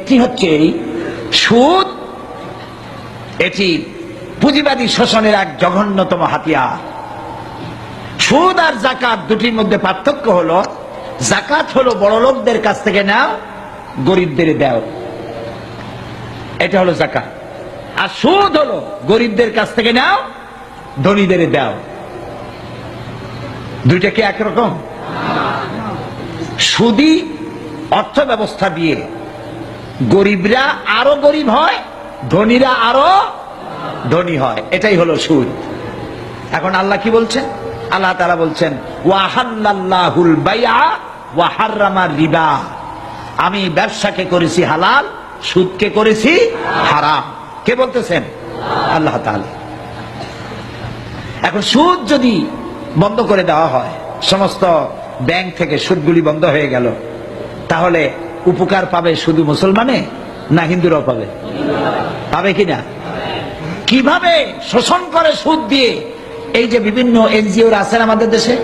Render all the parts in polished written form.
ভিত্তি হচ্ছে এই সুদ, এটি পুঁজিবাদী শোষণের এক জঘন্যতম হাতিয়ার। সুদ আর যাকাত দুটির মধ্যে পার্থক্য হলো, যাকাত হলো বড় লোকদের কাছ থেকে নাও, গরিবদের দাও, এটা হলো যাকাত। আর সুদ হলো গরিবদের কাছ থেকে নাও, ধনীদের দাও। দুইটা কি একরকম? সুদী অর্থ ব্যবস্থা দিয়ে গরিবরা আরো গরিব হয়, ধনীরা আরো ধনী হয়, এটাই হলো সুদ। এখন আল্লাহ কি বলছেন? আল্লাহ তাআলা বলছেন ওয়াহাল্লাল্লাহুল বাইআ ওয়া হাররামার রিবা, আমি ব্যবসাকে করেছি হালাল, সুদকে করেছি হারাম। কে বলতেছেন? আল্লাহ তাআলা। এখন সুদ যদি বন্ধ করে দেওয়া হয়, সমস্ত ব্যাংক থেকে সুদগুলি বন্ধ হয়ে গেল, তাহলে উপকার পাবে শুধু মুসলমানে না হিন্দুরাও পাবে? পাবে কিনা? কিভাবে শোষণ করে সুদ দিয়ে? এই যে বিভিন্ন এনজিও আছেন আমাদের দেশে,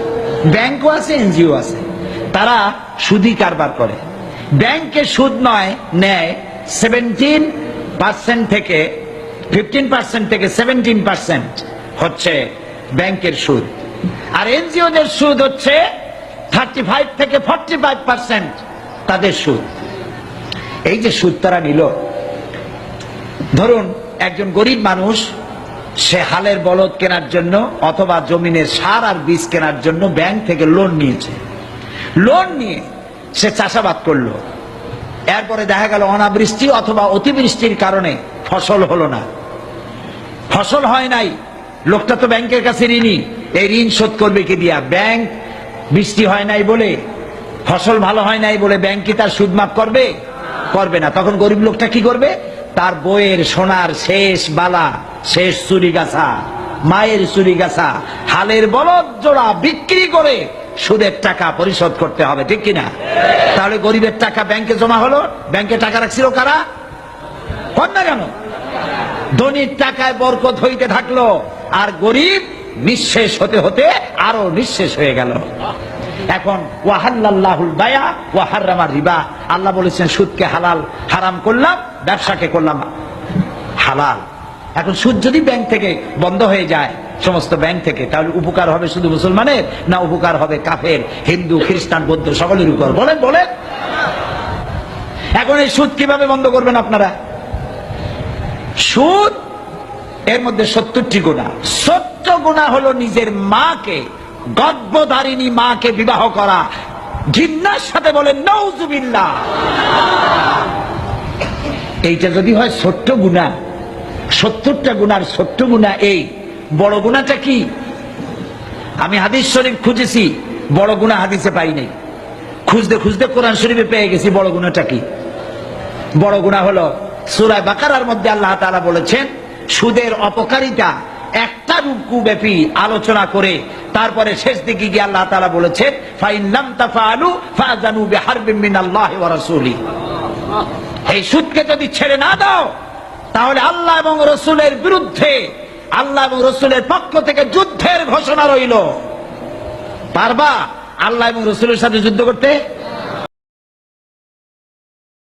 ব্যাংকও আছে, এনজিও আছে, তারা সুদি কারবার করে। ব্যাংকে সুদ নেয় 17% থেকে 15% থেকে 17% হচ্ছে ব্যাংকের সুদ, আর এনজিওদের সুদ হচ্ছে 35 থেকে 45% তাদের সুদ। এই যে সুদ তারা নিল, ধরুন একজন গরিব মানুষ, সে হালের বলদ কেনার জন্য অথবা জমিনের সার আর বীজ কেনার জন্য ব্যাংক থেকে লোন নিয়েছে। লোন নিয়ে সে চাষাবাদ করলো, এরপরে দেখা গেল অনাবৃষ্টি অথবা অতিবৃষ্টির কারণে ফসল হলো না, ফসল হয় নাই। লোকটা তো ব্যাংকের কাছে ঋণী, এই ঋণ শোধ করবে কি দিয়া? ব্যাংক বৃষ্টি হয় নাই বলে, ফসল ভালো হয় নাই বলে ব্যাংক কি তার সুদ মাফ করবে? করবে না। তখন গরিব লোকটা কি করবে? তার বইয়ের সোনার শেষ বালা, শেষ চুরি গাছা, মায়ের চুরি গাছা, হালের বলদ জোড়া বিক্রি করে সুদের টাকা পরিশোধ করতে হবে, ঠিক কিনা? তাহলে গরিবের টাকা ব্যাংকে জমা হলো, ব্যাংকে টাকা রাখছিল কারা? কর না কেন? ধনীর টাকায় বরকত হইতে থাকলো, আর গরিব নিঃশেষ হতে হতে আরো নিঃশেষ হয়ে গেল। এখন ওয়াহাল্লাল্লাহুল বাইআ ওয়া হাররামার রিবা, আল্লাহ বলেছেন সুদকে হালাল, হারাম করলাম, ব্যবসাকে করলাম হালাল। এখন সুদ যদি ব্যাংক থেকে বন্ধ হয়ে যায়, সমস্ত ব্যাংক থেকে, তাহলে উপকার হবে শুধু মুসলমানের না উপকার হবে কাফের, হিন্দু, খ্রিস্টান, বৌদ্ধ সকলের উপর? বলেন বলেন। এখন এই সুদ কিভাবে বন্ধ করবেন আপনারা? সুদ এর মধ্যে 70টি গুনাহ। 70 গুনাহ হলো নিজের মাকে, গর্ভধারিণী মাকে বিবাহ করা। ঘৃণার সাথে বলেন নাউজুবিল্লাহ। এইটা যদি হয় ছোট্ট গুনাহ, 70টা গুনার ছোট্ট গুনাহ এই, বড় গুনাহটা কি? আমি হাদিস শরীফ খুঁজেছি, বড় গুনাহ হাদিসে পাই নাই। খুঁজতে খুঁজতে কোরআন শরীফে পেয়ে গেছি বড় গুনাহটা কি। বড় গুনাহ হলো সূরা বাকারার মধ্যে আল্লাহ তাআলা বলেছেন, সুদের অপকারিতা একটা রুকু ব্যাপী আলোচনা করে তারপরে শেষ দিকে গিয়ে আল্লাহ তাআলা বলেছেন, ফাইন লাম তাফআলু ফাযানু বিহারবিন মিনাল্লাহি ওয়া রাসূলিহি। এই সুদকে যদি ছেড়ে না দাও, তাহলে আল্লাহ এবং রাসূলের বিরুদ্ধে, আল্লাহ এবং রাসূলের পক্ষ থেকে যুদ্ধের ঘোষণা রইল। পারবা আল্লাহ এবং রাসূলের সাথে যুদ্ধ করতে?